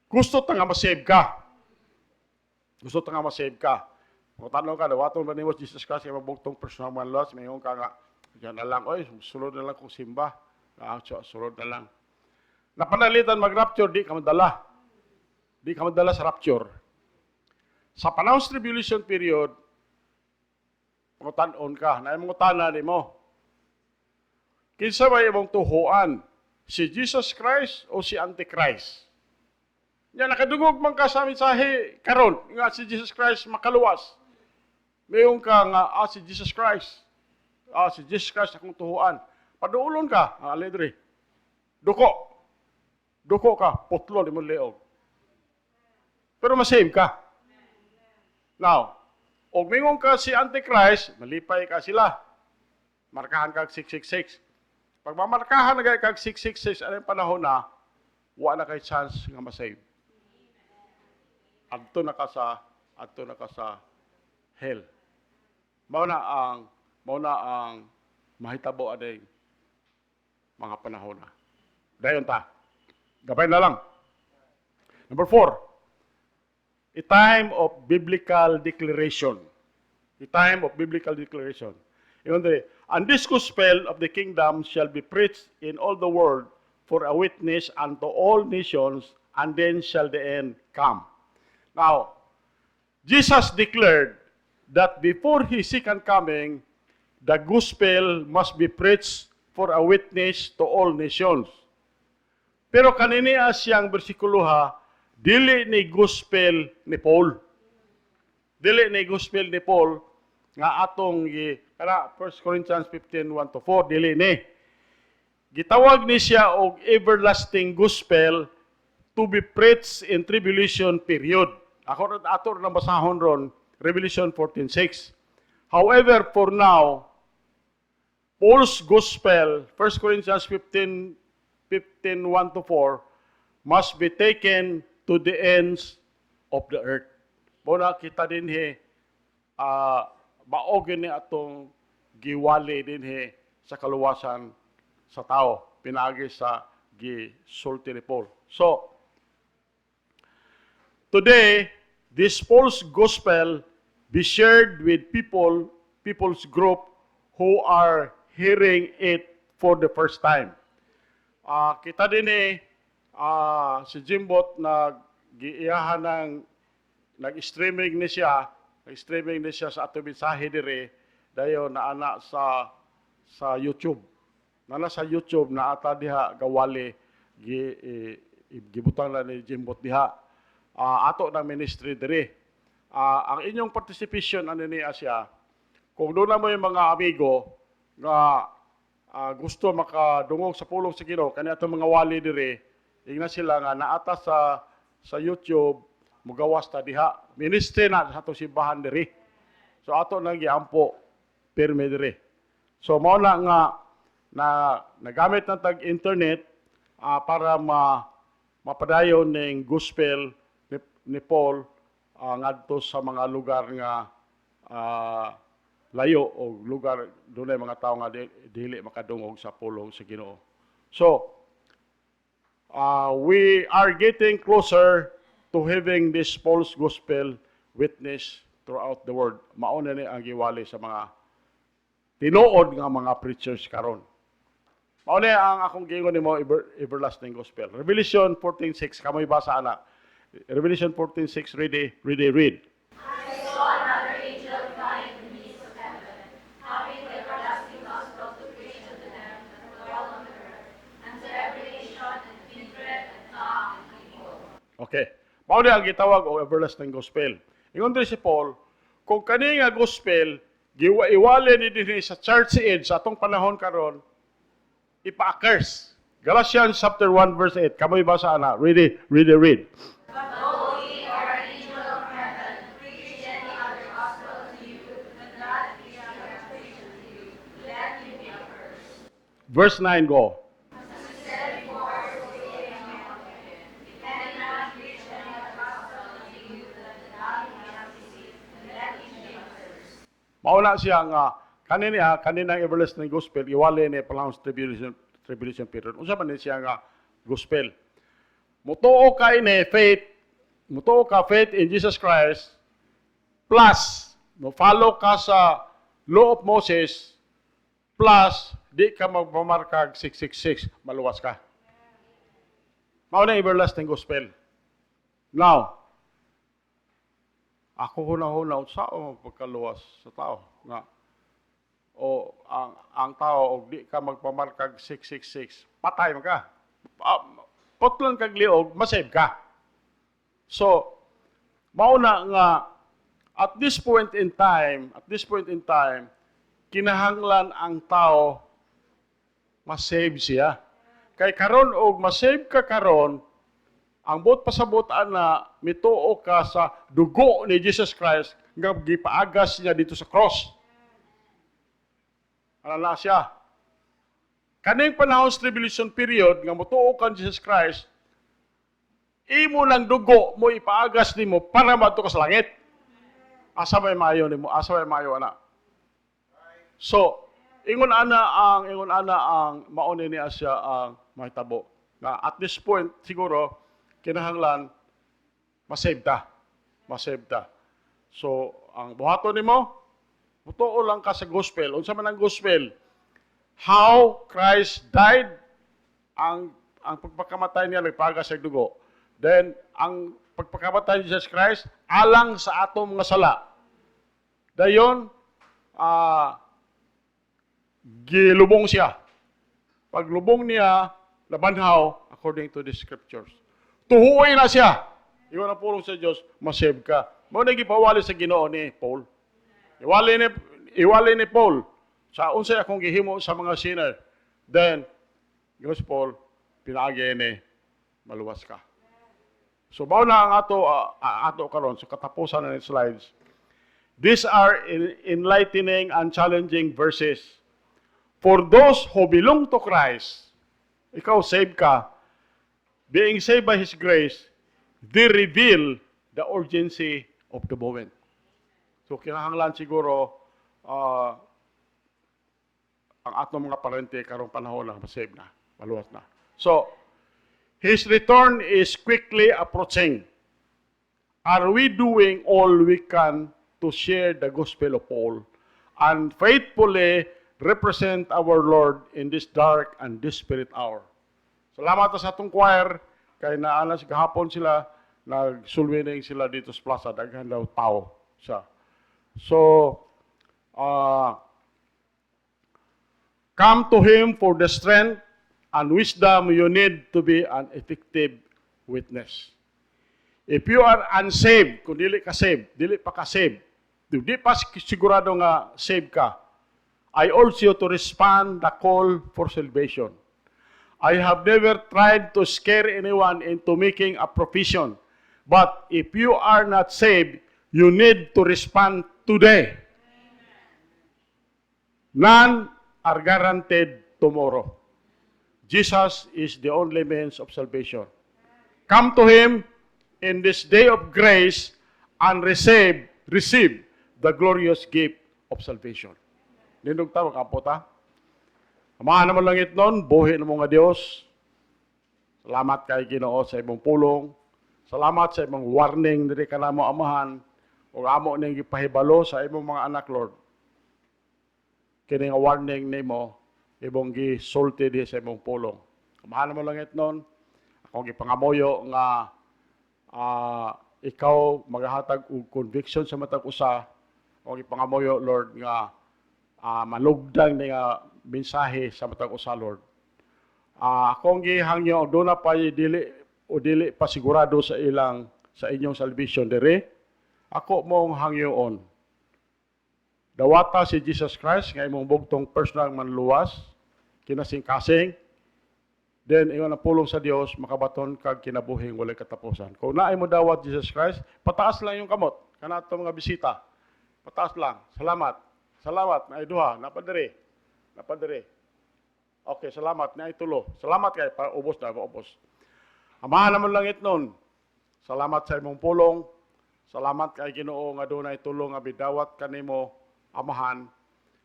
gusto ta nga ma-save ka. Gusto ta nga ma-save ka. Kung tanong ka, dawaton ba ni Jesus Christ kay mabugtong personal man loss, mayong ka nga diyan na lang, oy, sulod na lang kung simba. Sulod na lang. Napanalitan mag-rapture, di ka madala. Di ka madala sa rapture. Sa panahon sa tribulation period, mangutan-on ka, na mangutana ni mo. Kinsa ba imong tuhuan? Si Jesus Christ o si Antichrist? Yan, nakadungog man ka sa mensahe karon nga si Jesus Christ makaluwas. Mayong ka nga, si Jesus Christ. Si Jesus Christ akong tuhuan. Paduulon ka, alidre. Duko ka, putlon imong leog. Pero masave ka. Now, og mingon ka si Antichrist, malipay ka sila. Markahan kag 666. Pag mamarkahan na kag 666, ano yung panahon na, wala na kay chance nga masave. Adto na ka sa hell. Mao na ang mahitabo aday mga panahon na. Dayon ta. Gabay na lang. Number 4. A time of biblical declaration. A time of biblical declaration. And this gospel of the kingdom shall be preached in all the world for a witness unto all nations, and then shall the end come. Now, Jesus declared that before His second coming, the gospel must be preached for a witness to all nations. Pero kaniniya siyang bersikulo ha, dili ni gospel ni Paul. Dili ni gospel ni Paul nga atong kana 1 Corinthians 15:1-4 dili ni. Gitawag ni siya og everlasting gospel to be preached in tribulation period. Ako ato na basahon ron Revelation 14:6. However, for now, Paul's gospel, 1 Corinthians 15:1-4 must be taken to the ends of the earth. Muna kita din maogin ni atong giwali din sa kaluwasan sa tao, pinagi sa gisulti ni Paul. So, today, this Paul's gospel be shared with people's group who are hearing it for the first time. Kita din si Jimbot nag-iyahan ng nag-streaming ni siya sa ato mensahe dire dayon naana sa YouTube. Nana sa YouTube na ata diha gawali gibutang na ni Jimbot diha. Ato na ministry dire. Ang inyong participation ano ni Asya, kung doon na mo yung mga amigo nga gusto makadungog sa pulong sa Ginoo kani ato mga wali dire, ingna sila nga naata sa YouTube mugawas ta diha. Ministry na sa ato simbahan dire. So ato nang giampo pirmi dire. So mao na nga nagamit na tag internet para mapadayon ning gospel ni Paul ngadto sa mga lugar nga layo o lugar dunay mga tawo nga dili makadungog sa pulong sa Ginoo. So we are getting closer to having this Paul's gospel witness throughout the world. Mauna ni ang giwali sa mga tinuod nga mga preachers karon. Mauna ang akong giingon nimo everlasting gospel. Revelation 14:6 kamoy basa ana. Revelation 14:6 read. I saw another angel flying in the midst of heaven, having the everlasting gospel to preach unto them that dwell on the earth, and to every nation and kindred and tongue and people. Okay. Mao ni ang gitawag og everlasting gospel. Ingon diri si Paul, kung kani nga gospel iwali ni dinhi sa church age sa atong panahon karon, ipa-curse. Galatians chapter 1 verse 8. Kamoy basa na. Read. Though we are an angel of heaven, preach any other gospel to you, than that which we have preached to you, let him be accursed. Verse 9 go. As we said before, so we say again. If any man preach any other gospel to you, than that which we have received, let him be accursed. Mauna siya nga kaninang everlasting gospel iwali ni panahon tribulation period. Unsa man ni siya nga gospel? Mutuo ka faith in Jesus Christ plus mo follow ka sa law of Moses plus di ka magpamarkag 666 maluwas ka. Mao na everlasting gospel. Now, ako hunahuna sao pagkaluwas sa tao nga o ang tao og di ka magpamarkag 666 patay man ka. Putlon kag liog masave ka. So mauna nga at this point in time kinahanglan ang tao masave siya. Kay karon og masave ka karon ang buot pasabutan na mituo ka sa dugo ni Jesus Christ nga gipaagas niya dito sa cross. Ano na siya? Kaning panahon sa tribulation period nga mutuo ka ni Jesus Christ, imo ng dugo mo ipaagas nimo para madto ka sa langit. Asa may mayo nimo? Asa may mayo ana? So, ingon ana ang mauni ni Asya ang mahitabo. Na at this point siguro kinahanglan masave ta. So, ang buhaton nimo mutuo lang ka sa gospel. Unsa man ang gospel? How Christ died, ang pagpakamatay niya nagpagas sa dugo. Then, ang pagpakamatay ni Jesus Christ, alang sa atong mga sala. Dayon, gilubong siya. Paglubong niya, nabanhaw, according to the scriptures. Tuhuoy na siya. Iwan ang pulong sa Diyos, masave ka. Mo na gipawali sa Ginoo ni Paul. Iwali ni Paul sa unsay akong gihimo sa mga sinner. Then, Diyos Paul, pinaagi ni maluwas ka. So, bao na ang ato karon. So, katapusan na ng slides. These are enlightening and challenging verses. For those who belong to Christ, ikaw save ka, being saved by His grace, they reveal the urgency of the moment. So, kinahanglan siguro ang atong mga parente karong panahon na masave na, maluwas na. So, His return is quickly approaching. Are we doing all we can to share the gospel of Paul and faithfully represent our Lord in this dark and desperate hour? Salamat sa atong choir, kay naana sa gahapon sila, nagsulwining sila dito sa plaza, daghan daw tao siya. So, come to Him for the strength and wisdom you need to be an effective witness. If you are unsaved, kung dili pa ka save, di pa sigurado nga save ka, I urge you to respond the call for salvation. I have never tried to scare anyone into making a profession, but if you are not saved, you need to respond today. None are guaranteed tomorrow. Jesus is the only means of salvation. Come to Him in this day of grace and receive the glorious gift of salvation. Nindog ta, makaputa. Amahan naman langit nun, buhi na mga Diyos. Salamat kay Ginoo sa imong pulong. Salamat sa imong warning diri ka namo amahan o amo ning gipahibalo sa imong mga anak, Lord. Kini nga warning nimo imong gisulti di sa imong pulong. Amahan naman langit nun, akong gipangamoyo nga ikaw maghatag og conviction sa matag usa. Akong gipangamoyo, Lord, nga malugdang ni nga mensahe sa matag usa, Lord. Akong gihangyo do na pa dili pa sigurado sa inyong salvation dire. Ako mong hangyoon. Dawata si Jesus Christ nga imong bugtong personal manluwas kinasing-kasing then ingon ang pulong sa Dios makabaton kag kinabuhing walay katapusan. Kung naay mo dawat Jesus Christ, pataas lang yung kamot kanato mga bisita. Pataas lang. Salamat. Salamat na duha, napadiri. Napadiri. Okay, salamat na itulo. Salamat kay para ubos na ubos. Amahan naman langit nun. Salamat sa imong pulong. Salamat kay Ginoo nga dunay tulong nga bidawat kanimo amahan.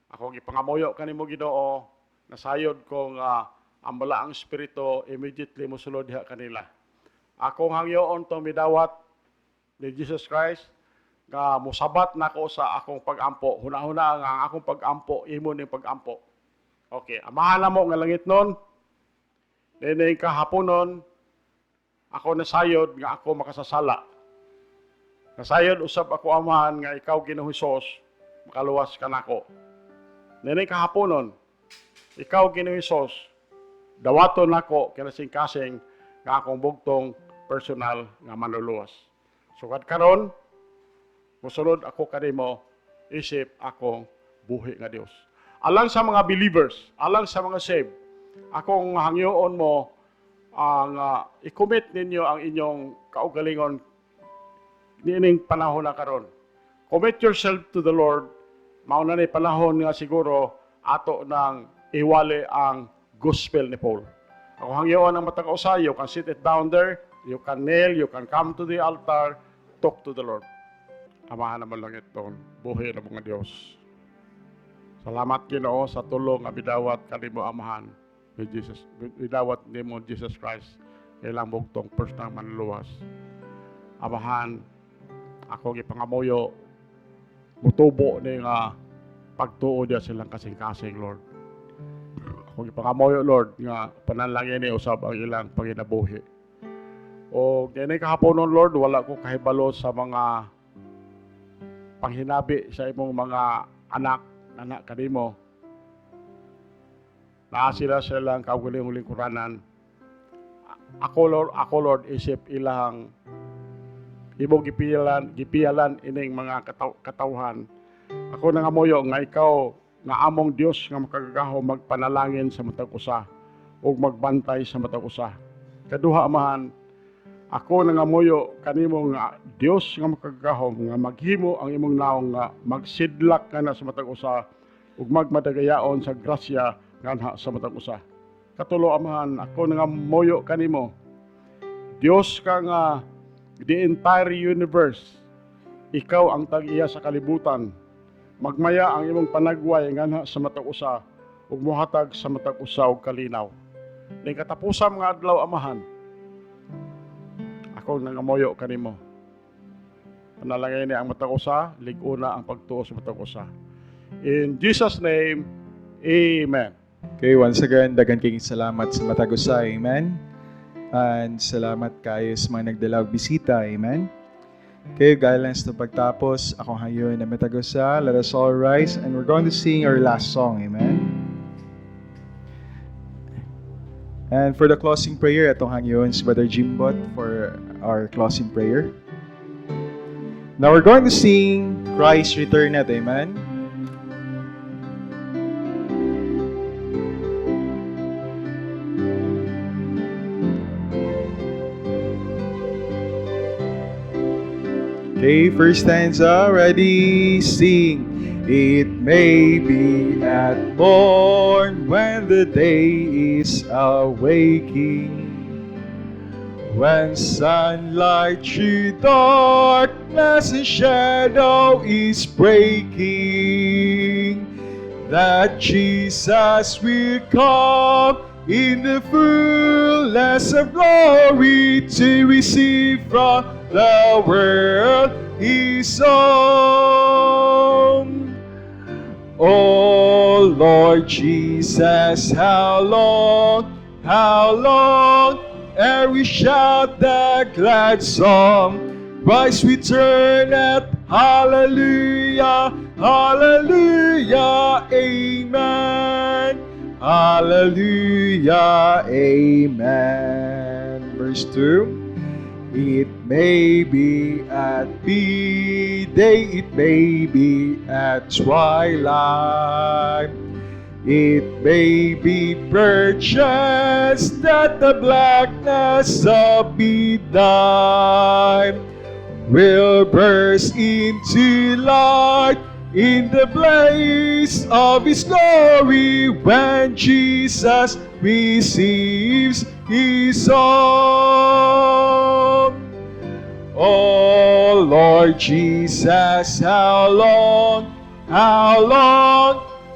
Ako gipangamuyo kanimo Ginoo. Nasayod ko nga ang balaang espiritu immediately mosulod diha kanila. Akong hangyoon tong midawat ni Jesus Christ nga musabat nako sa akong pagampo. Huna-huna nga ang akong pagampo imo ning pagampo. Okay, amahan na mo nga langit nun. Nining kahaponon ako nasayod nga ako makasasala. Nasayod usab ako amahan nga ikaw Ginoong Hesus makaluwas ka nako. Nining kahaponon ikaw Ginoong Hesus dawaton nako kinasing-kasing nga akong bugtong personal nga manluluwas. Sugad karon, musulod ako kanimo isip akong buhi nga Dios. Alang sa mga believers, alang sa mga saved, akong hangyoon mo ang i-commit ninyo ang inyong kaugalingon niining panahon na karon. Commit yourself to the Lord. Mauna ni panahon nga siguro ato nang iwali ang gospel ni Paul. Ako hangyoon ang matag usa, you can sit it down there, you can kneel, you can come to the altar, talk to the Lord. Amahan naman lang ito, buhay na mga Diyos. Salamat Ginoo sa tulong nga bidawat kanimo amahan ni Jesus, bidawat nimo Jesus Christ ilang bugtong personal manluwas. Amahan, ako gipangamuyo mutubo ni nga pagtuo dia silang kasing-kasing Lord. Kung ipangamoyo Lord nga panalangin ni usab ang ilang panginabuhi. O kini kahaponon Lord wala ko kahibalo sa mga panghinabi sa imong mga anak kanimo. Naa sila silang kaugalingong lingkuranan. Ako Lord isip ilang imong gipialan ining mga katawhan. Ako nangamoyo nga ikaw nga among Dios nga makagagaho magpanalangin sa matag usa ug magbantay sa matag usa. Kaduha amahan, ako nangamuyo kanimo nga Dios nga makagagaho nga maghimo ang imong naong nga magsidlak kana sa matag usa ug magmadagayaon sa grasya nganha sa matag usa. Katulo amahan, ako nangamuyo kanimo Dios ka nga the entire universe. Ikaw ang tag-iya sa kalibutan. Magmaya ang imong panagway nganha sa matag usa ug mohatag sa matag usa og kalinaw. Ning katapusan nga adlaw amahan, ako nangamuyo kanimo. Panalangin ni ang matag usa, lig-una ang pagtuo sa matag usa. In Jesus name, amen. Okay, once again, dagan kayong salamat sa matag usa, amen. And salamat kayo sa mga nagdalaw bisita, amen. Okay, guidelines to pagtapos, ako ngayon na metagosa, let us all rise and we're going to sing our last song, amen. And for the closing prayer, itong hangyon si Brother Jimbot for our closing prayer. Now we're going to sing Christ Returneth, amen. Okay, first stanza, ready, sing. It may be at morn when the day is awaking, when sunlight through darkness and shadow is breaking, that Jesus will come in the fullness of glory to receive from the world His own. Oh Lord Jesus, how long, ere we shout that glad song, Christ returneth, hallelujah, hallelujah, amen, hallelujah, amen. Verse 2. It may be at midday, it may be at twilight, It may be perchance that the blackness of midnight will burst into light in the blaze of His glory when Jesus receives His own. Oh Lord Jesus, how long,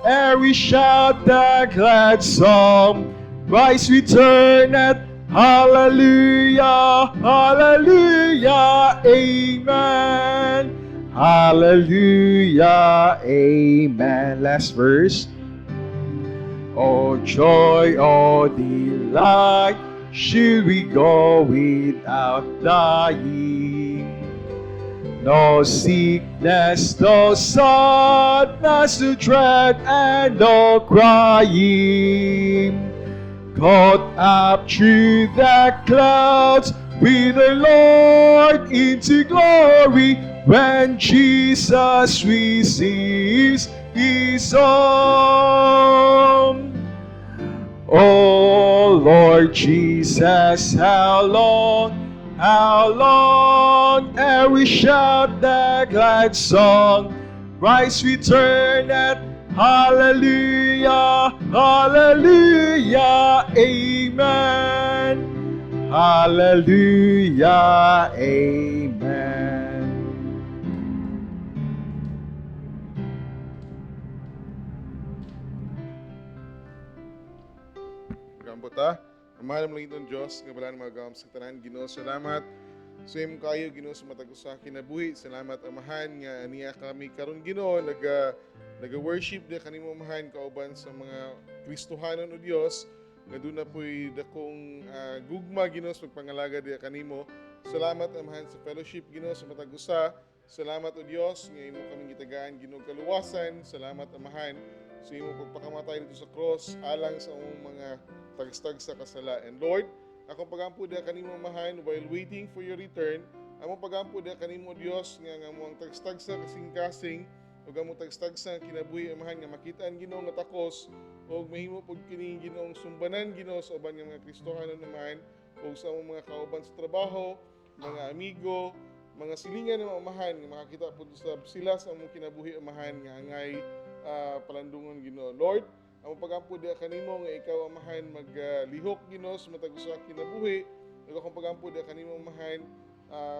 ere we shout the glad song, Christ returneth, hallelujah, hallelujah, amen. Hallelujah, amen. Last verse. Oh joy, oh delight, should we go without dying? No sickness, no sadness to dread, and no crying. Caught up through the clouds with the Lord into glory when Jesus receives His own. Oh Lord Jesus, how long, ere we shout the glad song, Christ returneth, hallelujah, hallelujah, amen. Hallelujah, amen. Gambuta, mahal mo lang Diyos, nga bala mga gawam sa tanan, Ginoo, salamat. So yung kayo, Ginoo, sa matag sa kinabuhi, salamat amahan, nga aniya kami karon Ginoo, naga-worship de kanimo amahan, kauban sa mga Kristohanon o Diyos, nga doon na po'y dakong gugma, Ginoo, sa pagpangalaga de kanimo. Salamat amahan sa fellowship, Ginoo, sa matag usa. Salamat o Diyos, nga imo kaming gitagaan, Ginoo, kaluwasan. Salamat amahan sa imo pagpakamatay dito sa cross, alang sa among mga tagstag sa kasala. And Lord, akong pagampo da kanimo mahan while waiting for your return, among pagampo da kanimo Dios nga among tagstag sa kasing-kasing ug among tagstag sa kinabuhi amahan nga makitaan Ginoo nga takos ug mahimo pud kini Ginoong sumbanan Ginoo sa uban nga mga Kristohanon naman ug sa among mga kauban sa trabaho, mga amigo, mga silingan na amahan nga makakita pud sila sa among kinabuhi amahan nga angay palandungon Ginoo. Lord, ang pagampo di kanimo nga ikaw amahan maglihok Ginoo sa matag usa kinabuhi. Ug akong pagampo di kanimo amahan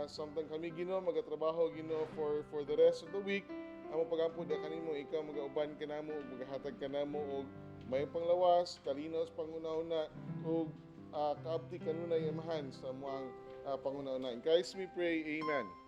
samtang kami Ginoo magatrabaho Ginoo for the rest of the week. Ang pagampo di kanimo ikaw magauban kanamo ug magahatag kanamo og may panglawas, kalinaw sa panguna-una ug kaabti kanunay amahan sa among panguna-una. In Christ we pray. Amen.